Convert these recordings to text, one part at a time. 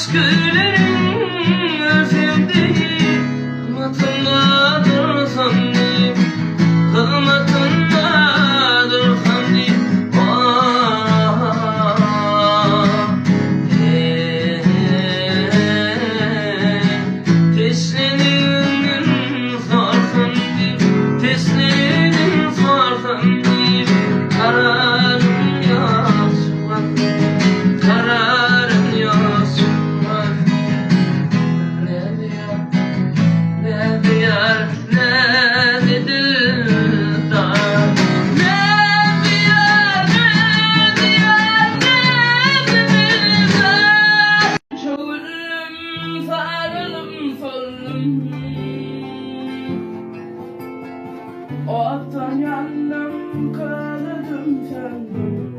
gülerim özümdeyim. Kılmatında dursam deyip, kılmatında dursam deyip. Teslenin sorsan deyip, teslenin sorsan deyip. Kararım yazmak, kararım yazmak. Ne diyar, ne diyar, ne dildar. Ne diyar, ne diyar, ne dildar. Çağırırım, sarılım, sorulum. O aktan yandım, kaladım sandım.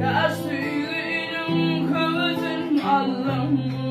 Ya suyum kıvıtın Allah'ım.